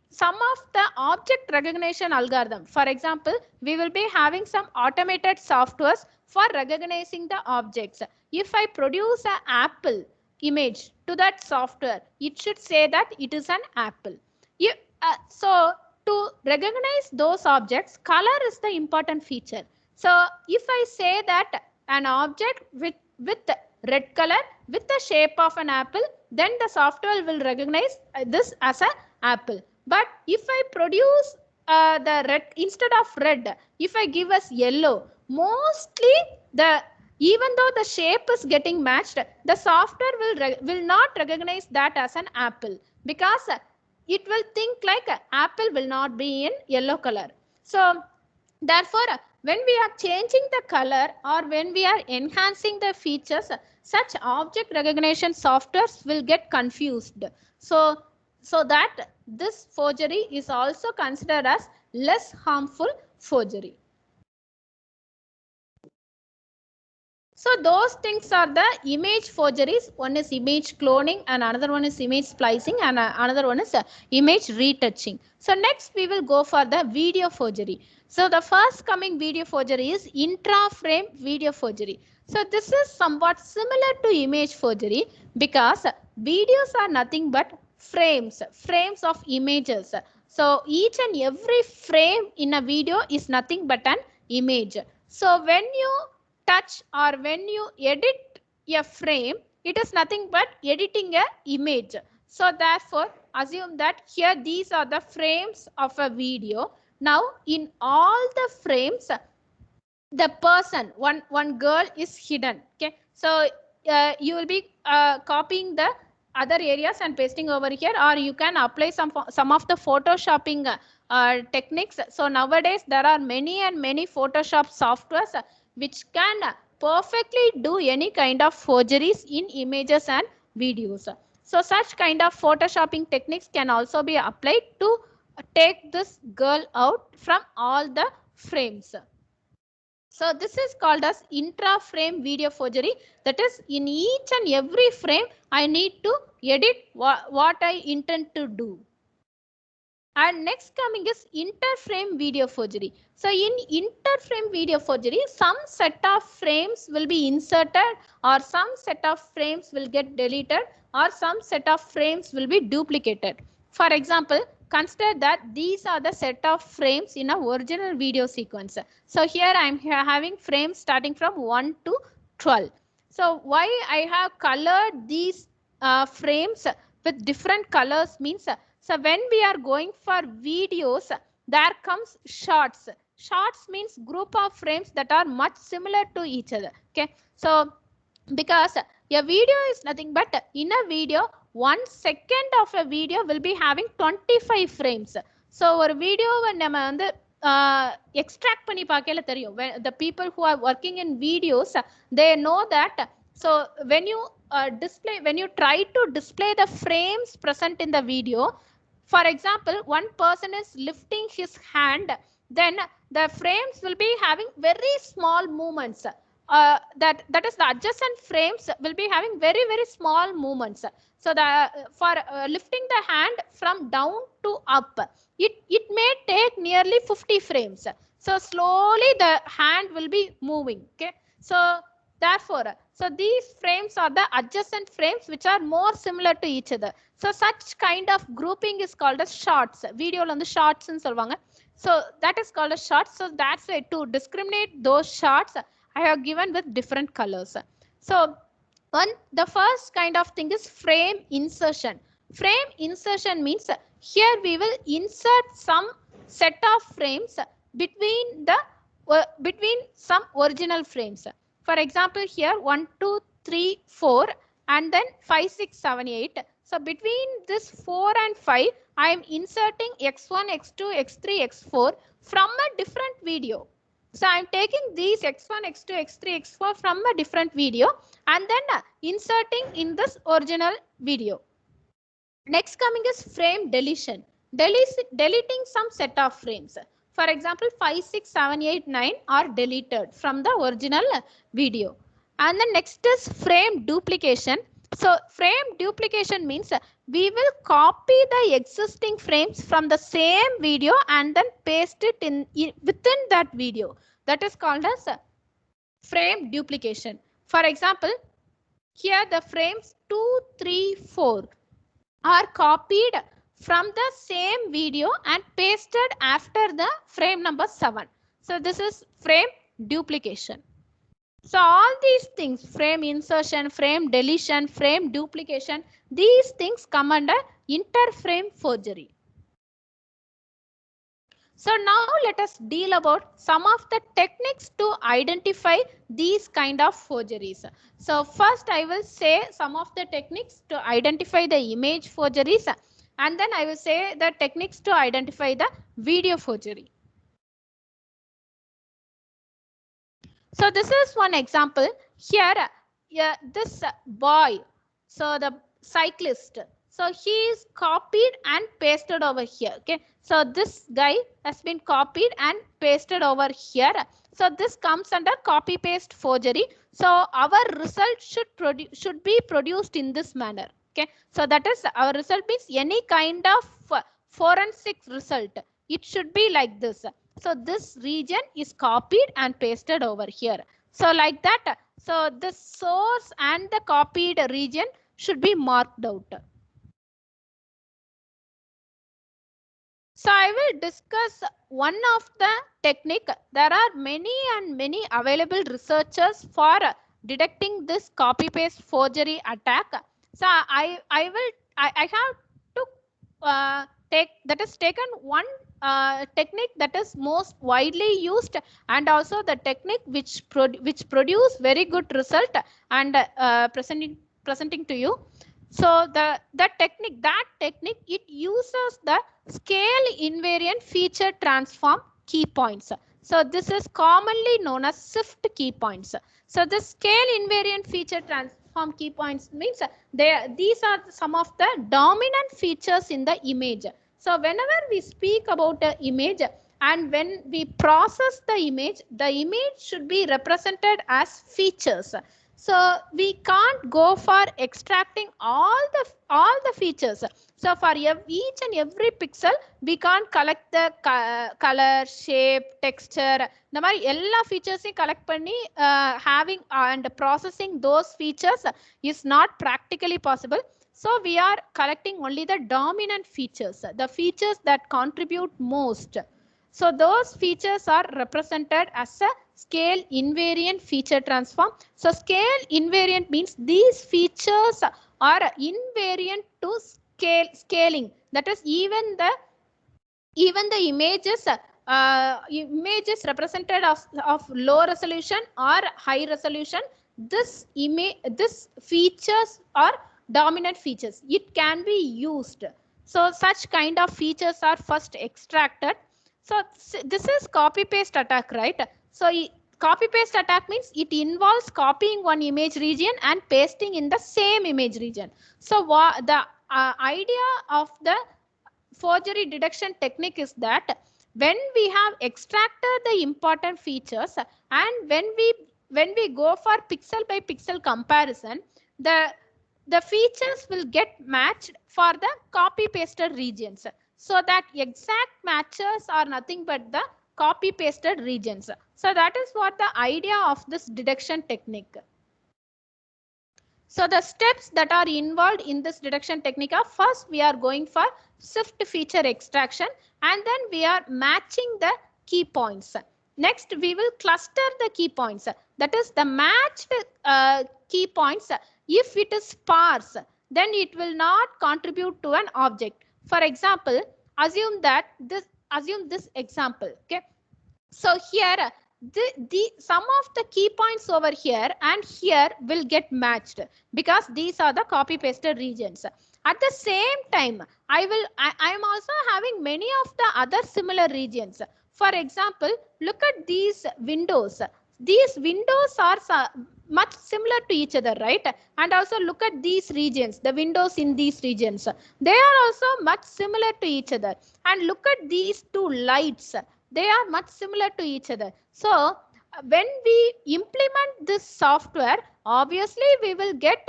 some of the object recognition algorithm, for example, we will be having some automated softwares for recognizing the objects. If I produce an apple image to that software, it should say that it is an apple. So to recognize those objects, color is the important feature. So if I say that an object with red color with the shape of an apple, then the software will recognize this as an apple. But if I produce the red instead of red, if I give us yellow, mostly even though the shape is getting matched, the software will not recognize that as an apple because it will think like apple will not be in yellow color. So therefore, when we are changing the color or when we are enhancing the features, such object recognition softwares will get confused. So that this forgery is also considered as less harmful forgery. So those things are the image forgeries. One is image cloning and another one is image splicing and another one is image retouching. So next we will go for the video forgery. So the first coming video forgery is intra-frame video forgery. So this is somewhat similar to image forgery because videos are nothing but frames of images. So each and every frame in a video is nothing but an image. So when you touch or when you edit a frame, it is nothing but editing a image. So therefore, assume that here these are the frames of a video. Now in all the frames, the person, one girl is hidden. Okay, so you will be copying the other areas and pasting over here, or you can apply some of the photoshopping techniques. So nowadays there are many and many Photoshop softwares which can perfectly do any kind of forgeries in images and videos. So such kind of photoshopping techniques can also be applied to take this girl out from all the frames. So this is called as intra-frame video forgery. That is, in each and every frame, I need to edit what I intend to do. And next coming is interframe video forgery. So in interframe video forgery, some set of frames will be inserted, or some set of frames will get deleted, or some set of frames will be duplicated. For example, consider that these are the set of frames in a original video sequence. So here I am having frames starting from 1 to 12. So why I have colored these frames with different colors means, so when we are going for videos, there comes shorts. Shorts means group of frames that are much similar to each other. Okay, so because a video is nothing but, in a video, 1 second of a video will be having 25 frames. So ஒரு வீடியோவை நம்ம வந்து extract பண்ணி பார்க்கல தெரியும். The people who are working in videos, they know that. So when you when you try to display the frames present in the video, for example, one person is lifting his hand, then the frames will be having very small movements. That is, the adjacent frames will be having very, very small movements. So the for lifting the hand from down to up, it may take nearly 50 frames. So slowly the hand will be moving. Okay, so therefore, so these frames are the adjacent frames which are more similar to each other. So such kind of grouping is called as shots. Video on the shots and solvanga. So that is called as shots. So that's why to discriminate those shots, I have given with different colors. So the first kind of thing is frame insertion. Frame insertion means here we will insert some set of frames between some original frames. For example, here 1, 2, 3, 4, and then 5, 6, 7, 8. So between this 4 and 5, I am inserting x1, x2, x3, x4 from a different video. So I'm taking these x1, x2, x3, x4 from a different video and then inserting in this original video. Next coming is frame deletion. Deleting some set of frames. For example, 5, 6, 7, 8, 9 are deleted from the original video. And the next is frame duplication. So frame duplication means we will copy the existing frames from the same video and then paste it within that video. That is called as frame duplication. For example, here the frames 2, 3, 4 are copied from the same video and pasted after the frame number 7. So this is frame duplication. So all these things, frame insertion, frame deletion, frame duplication, these things come under interframe forgery. So now let us deal about some of the techniques to identify these kind of forgeries. So first I will say some of the techniques to identify the image forgeries, and then I will say the techniques to identify the video forgery. So this is one example. Here, this boy, so the cyclist, so he is copied and pasted over here. Okay, so this guy has been copied and pasted over here. So this comes under copy paste forgery. So our result should be produced in this manner. Okay, so that is our result means any kind of forensic result. It should be like this. So this region is copied and pasted over here. So like that. So the source and the copied region should be marked out. So I will discuss one of the technique. There are many available researchers for detecting this copy paste forgery attack. So I have to take that is taken one technique that is most widely used, and also the technique which produce very good result, and presenting to you. So that technique it uses the scale invariant feature transform key points. So this is commonly known as SIFT key points. So the scale invariant feature transform key points means these are some of the dominant features in the image. So whenever we speak about an image and when we process the image should be represented as features. So we can't go for extracting all the features. So for each and every pixel, we can't collect the color, shape, texture. The mari ella features collect panni having and processing those features is not practically possible. So we are collecting only the dominant features, the features that contribute most. So those features are represented as a scale invariant feature transform. So scale invariant means these features are invariant to scaling. That is even the images represented of low resolution or high resolution. This features are dominant features. It can be used. So such kind of features are first extracted. So this is copy paste attack, right? So copy paste attack means it involves copying one image region and pasting in the same image region. So the idea of the forgery detection technique is that when we have extracted the important features and when we go for pixel by pixel comparison, the features will get matched for the copy pasted regions. So that exact matches are nothing but the copy pasted regions. So that is what the idea of this detection technique. So the steps that are involved in this detection technique are, first we are going for SIFT feature extraction, and then we are matching the key points. Next we will cluster the key points. That is the matched key points. If it is sparse, then it will not contribute to an object. For example, assume this example. Okay. So here some of the key points over here and here will get matched because these are the copy pasted regions. At the same time, I am also having many of the other similar regions. For example, look at these windows. These windows are much similar to each other, right? And also look at these regions, the windows in these regions. They are also much similar to each other. And look at these two lights. They are much similar to each other. So when we implement this software, obviously we will get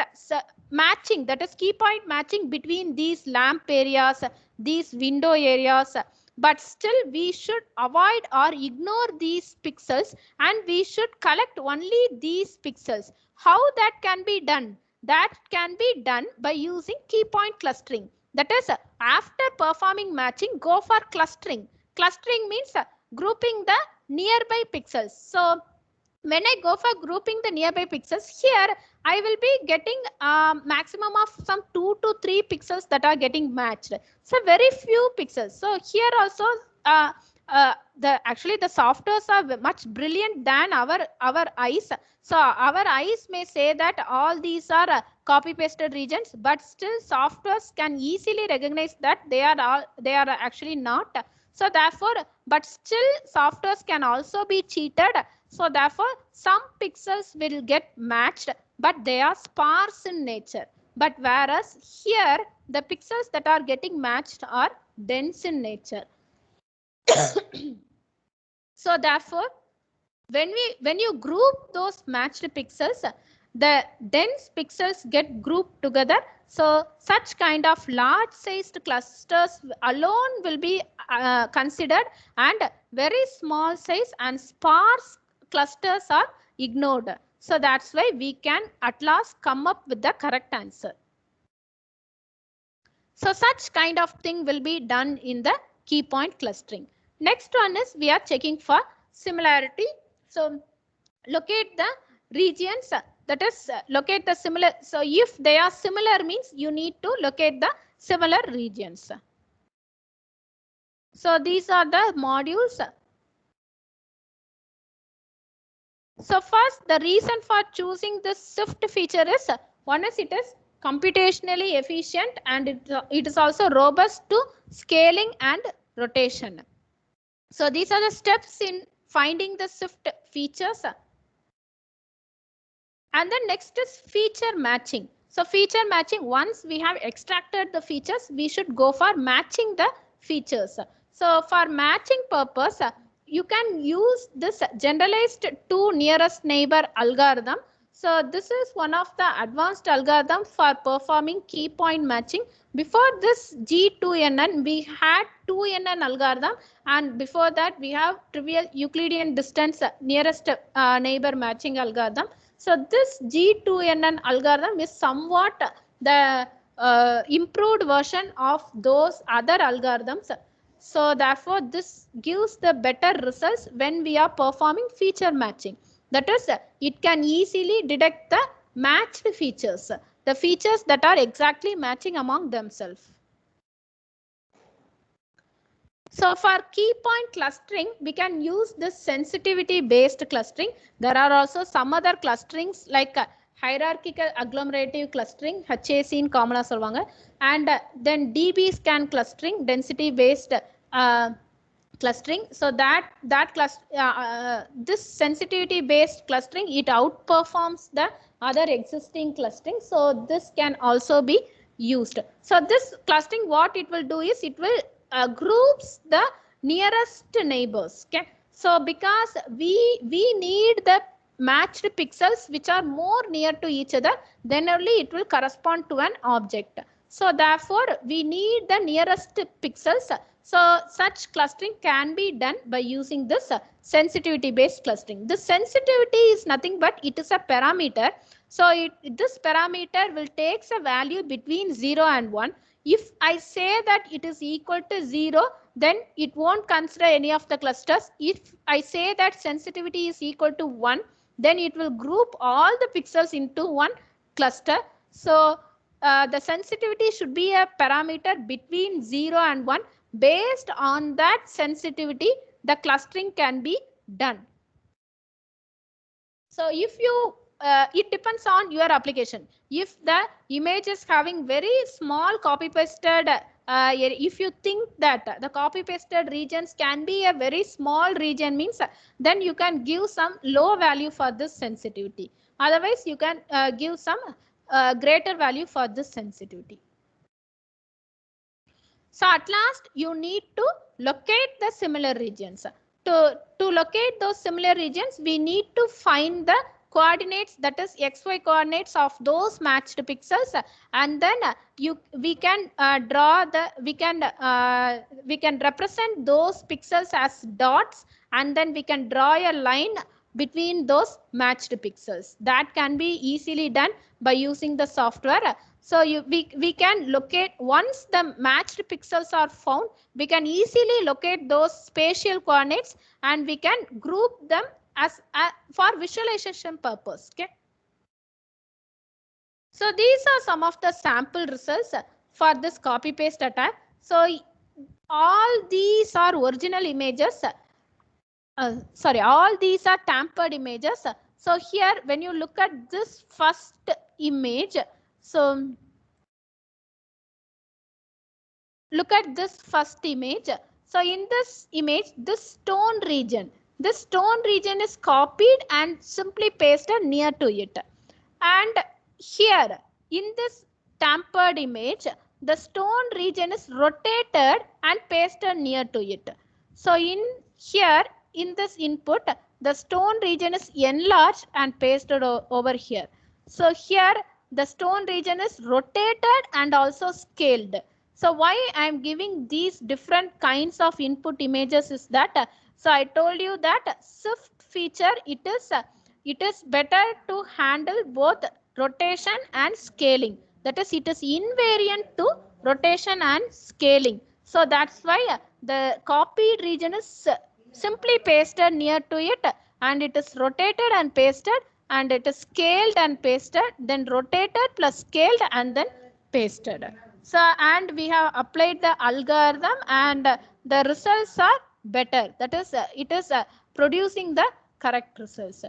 matching, that is key point matching between these lamp areas, these window areas. But still we should avoid or ignore these pixels and we should collect only these pixels. How that can be done? That can be done by using key point clustering. That is, after performing matching, go for clustering. Clustering means grouping the nearby pixels. So when I go for grouping the nearby pixels, here I will be getting maximum of some 2 to 3 pixels that are getting matched. So very few pixels. So here also actually the softwares are much brilliant than our eyes. So our eyes may say that all these are copy pasted regions, but still softwares can easily recognize that they are actually not. So therefore, but still softwares can also be cheated. So therefore, some pixels will get matched, but they are sparse in nature. But whereas here, the pixels that are getting matched are dense in nature. So therefore, when you group those matched pixels, the dense pixels get grouped together. So such kind of large sized clusters alone will be considered, and very small size and sparse clusters are ignored. So that's why we can at last come up with the correct answer. So such kind of thing will be done in the key point clustering. Next one is we are checking for similarity. So locate the regions, that is locate the similar. So if they are similar means you need to locate the similar regions. So these are the modules. So first, the reason for choosing this shift feature is, one is it is computationally efficient and it is also robust to scaling and rotation. So these are the steps in finding the shift features. And then next is feature matching. So feature matching, once we have extracted the features, we should go for matching the features. So for matching purpose, you can use this generalized to nearest neighbor algorithm. So this is one of the advanced algorithm for performing key point matching. Before this G2NN, we had 2NN algorithm, and before that we have trivial Euclidean distance nearest neighbor matching algorithm. So this G2NN algorithm is somewhat the improved version of those other algorithms. So therefore, this gives the better results when we are performing feature matching. That is, it can easily detect the matched features, the features that are exactly matching among themselves. So for key point clustering, we can use this sensitivity based clustering. There are also some other clusterings like hierarchical agglomerative clustering, HAC in common solvanga, and then DB scan clustering, density based clustering. So this sensitivity based clustering, it outperforms the other existing clustering. So this can also be used. So this clustering, what it will do is it will groups the nearest neighbors. Okay, so because we need the matched pixels which are more near to each other, then only it will correspond to an object. So therefore we need the nearest pixels. So such clustering can be done by using this sensitivity based clustering. This sensitivity is nothing but it is a parameter. So this parameter will take a value between 0 and 1. If I say that it is equal to 0, then it won't consider any of the clusters. If I say that sensitivity is equal to 1, then it will group all the pixels into one cluster. So the sensitivity should be a parameter between 0 and 1. Based on that sensitivity, the clustering can be done. So if you it depends on your application. If the image is having very small copy pasted, if you think that the copy pasted regions can be a very small region means, then you can give some low value for this sensitivity. Otherwise, you can give some greater value for this sensitivity. So at last, you need to locate the similar regions. To locate those similar regions, we need to find the coordinates, that is xy coordinates of those matched pixels, and then we can represent those pixels as dots, and then we can draw a line between those matched pixels. That can be easily done by using the software. So we can locate, once the matched pixels are found, we can easily locate those spatial coordinates and we can group them as for visualization purpose. Okay. So these are some of the sample results for this copy paste attack. So all these are original images. All these are tampered images. So here, when you look at this first image, so look at this first image. So in this image, this stone region is copied and simply pasted near to it. And here in this tampered image, the stone region is rotated and pasted near to it. So in this input, the stone region is enlarged and pasted over here. So here the stone region is rotated and also scaled. So why I am giving these different kinds of input images is that, so I told you that shift feature, it is better to handle both rotation and scaling. That is, it is invariant to rotation and scaling. So that's why the copied region is simply pasted near to it, and it is rotated and pasted, and it is scaled and pasted, then rotated plus scaled and then pasted. So, and we have applied the algorithm, and the results are better. That is, it is producing the correct results.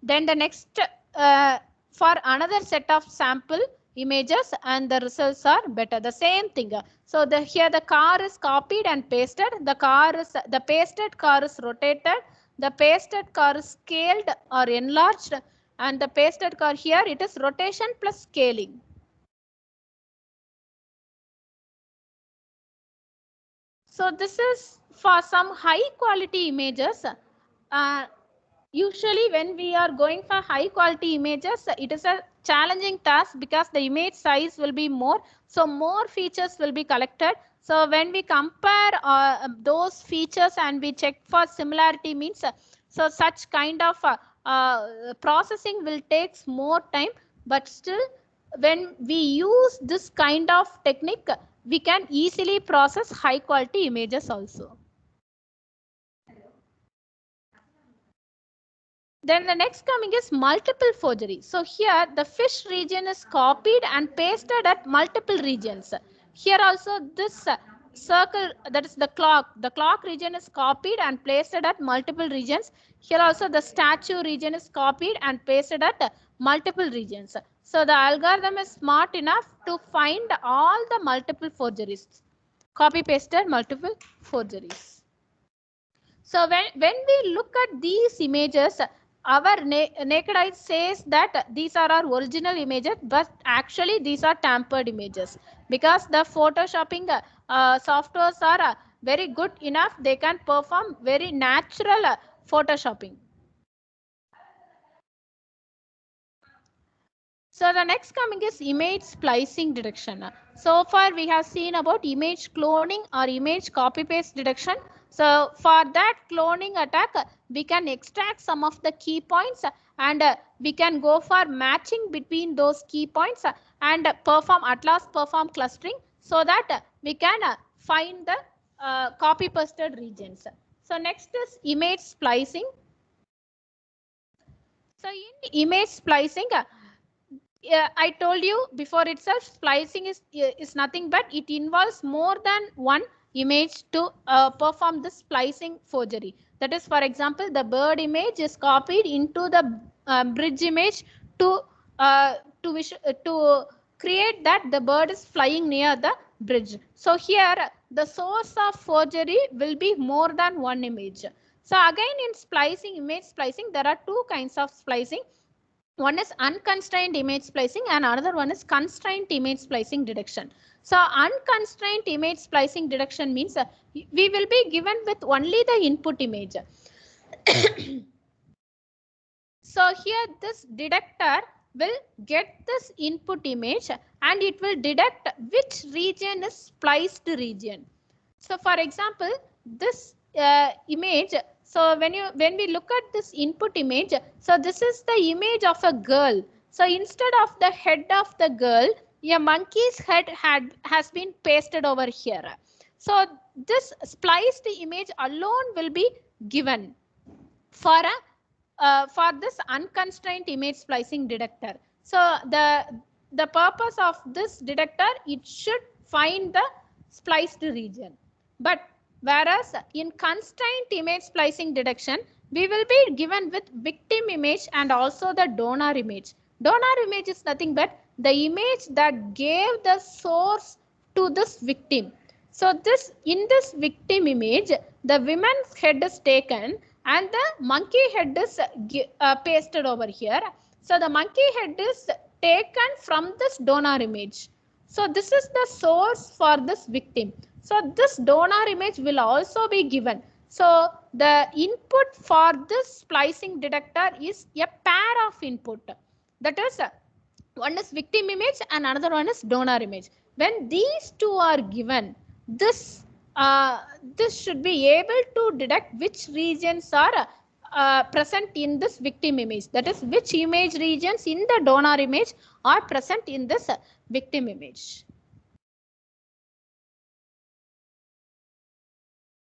Then the next, for another set of sample images, and the results are better. The same thing. So here the car is copied and pasted. The pasted car is rotated. The pasted car is scaled or enlarged, and the pasted car here, it is rotation plus scaling. So this is for some high quality images. Usually when we are going for high quality images, it is a challenging task because the image size will be more. So more features will be collected. So when we compare those features and we check for similarity means, so such kind of processing will take more time, but still when we use this kind of technique, we can easily process high quality images also. Then the next coming is multiple forgery. So here the fish region is copied and pasted at multiple regions. Here also this circle, that is the clock region is copied and pasted at multiple regions. Here also the statue region is copied and pasted at multiple regions. So the algorithm is smart enough to find all the multiple forgeries. Copy pasted multiple forgeries. So when we look at these images, our naked eye says that these are our original images, but actually these are tampered images, because the photoshopping softwares are very good enough. They can perform very natural photoshopping. So the next coming is image splicing detection. So far we have seen about image cloning or image copy paste detection. So for that cloning attack, we can extract some of the key points, and we can go for matching between those key points, and at last perform clustering, so that we can find the copy pasted regions. So next is image splicing. So in image splicing, I told you before itself, splicing is nothing but it involves more than one image to perform the splicing forgery. That is, for example, the bird image is copied into the bridge image to create that the bird is flying near the bridge. So here the source of forgery will be more than one image. So again, in splicing, image splicing, there are two kinds of splicing. One is unconstrained image splicing and another one is constrained image splicing detection. So unconstrained image splicing detection means we will be given with only the input image. So here this detector will get this input image and it will detect which region is spliced region. So for example, this image, so when we look at this input image, so this is the image of a girl. So instead of the head of the girl, a monkey's head has been pasted over here. So this spliced image alone will be given for this unconstrained image splicing detector. So the purpose of this detector, it should find the spliced region. But whereas in constrained image splicing detection, we will be given with victim image and also the donor image. Donor image is nothing but the image that gave the source to this victim. So in this victim image, the woman's head is taken and the monkey head is pasted over here. So the monkey head is taken from this donor image. So this is the source for this victim. So this donor image will also be given. So the input for this splicing detector is a pair of input. That is, one is victim image and another one is donor image. When these two are given, this should be able to detect which regions are present in this victim image. That is, which image regions in the donor image are present in this victim image.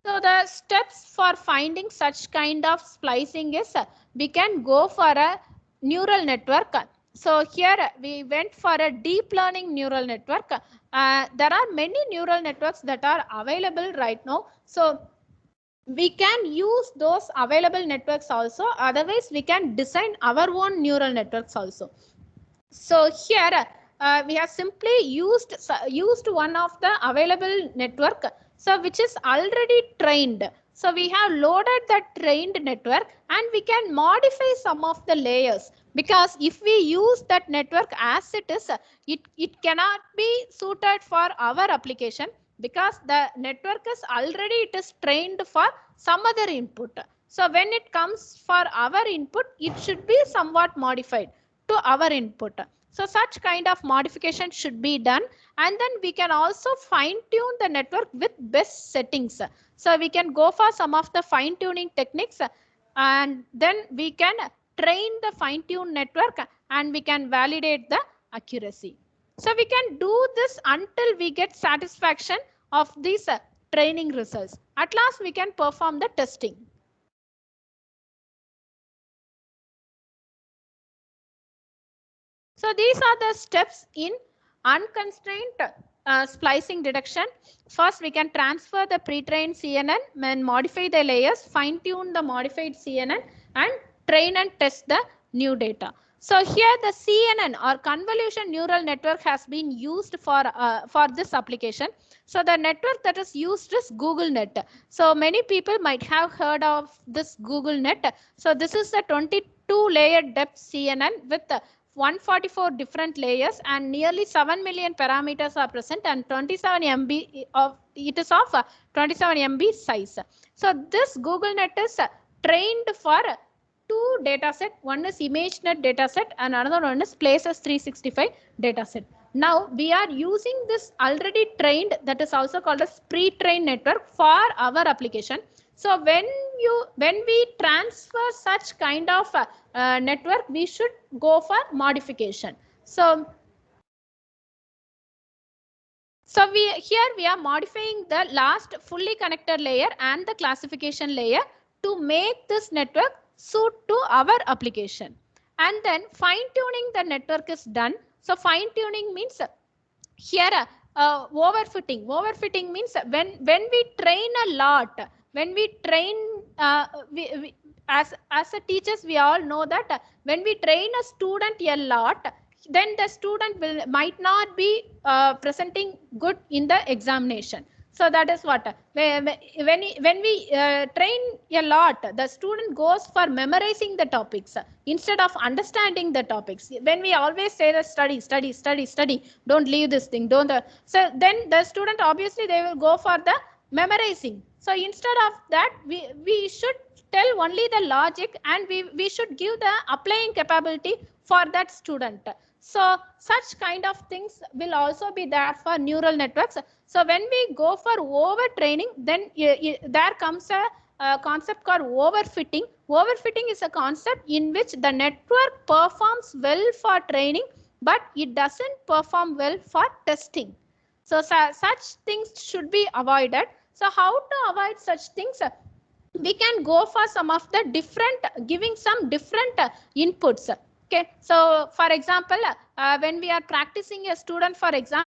So the steps for finding such kind of splicing is we can go for a neural network. So here we went for a deep learning neural network. There are many neural networks that are available right now. So we can use those available networks also. Otherwise, we can design our own neural networks also. So here we have simply used one of the available network, so which is already trained. So we have loaded that trained network and we can modify some of the layers, because if we use that network as it is, it cannot be suited for our application, because the network is already, it is trained for some other input. So when it comes for our input, it should be somewhat modified to our input. So such kind of modification should be done, and then we can also fine tune the network with best settings. So we can go for some of the fine tuning techniques, and then we can train the fine tune network and we can validate the accuracy. So we can do this until we get satisfaction of these training results. At last we can perform the testing. So these are the steps in unconstrained splicing detection. First, we can transfer the pre-trained CNN and modify the layers, fine tune the modified CNN and train and test the new data. So here the CNN or convolution neural network has been used for this application. So the network that is used is GoogleNet. So many people might have heard of this GoogleNet. So this is a 22 layer depth CNN with 144 different layers and nearly 7 million parameters are present, and 27 MB of it is of 27 MB size. So this GoogleNet is trained for two dataset. One is ImageNet dataset and another one is Places 365 dataset. Now we are using this already trained, that is also called as pre-trained network, for our application. So when we transfer such kind of network, we should go for modification. So here we are modifying the last fully connected layer and the classification layer to make this network suit to our application. And then fine tuning the network is done. So fine tuning means here overfitting. Overfitting means when we train a lot, when we train as a teachers, we all know that when we train a student a lot, then the student might not be presenting good in the examination. So that is what when we train a lot, the student goes for memorizing the topics instead of understanding the topics. When we always say that study, study, study, study, don't leave this thing, don't. So then the student, obviously they will go for the memorizing. So instead of that, we should tell only the logic, and we should give the applying capability for that student. So such kind of things will also be there for neural networks. So when we go for overtraining, then there comes a concept called overfitting. Overfitting is a concept in which the network performs well for training, but it doesn't perform well for testing. So such things should be avoided. So how to avoid such things? We can go for some of the different, giving some different inputs. Okay, so for example, when we are practicing a student for exam,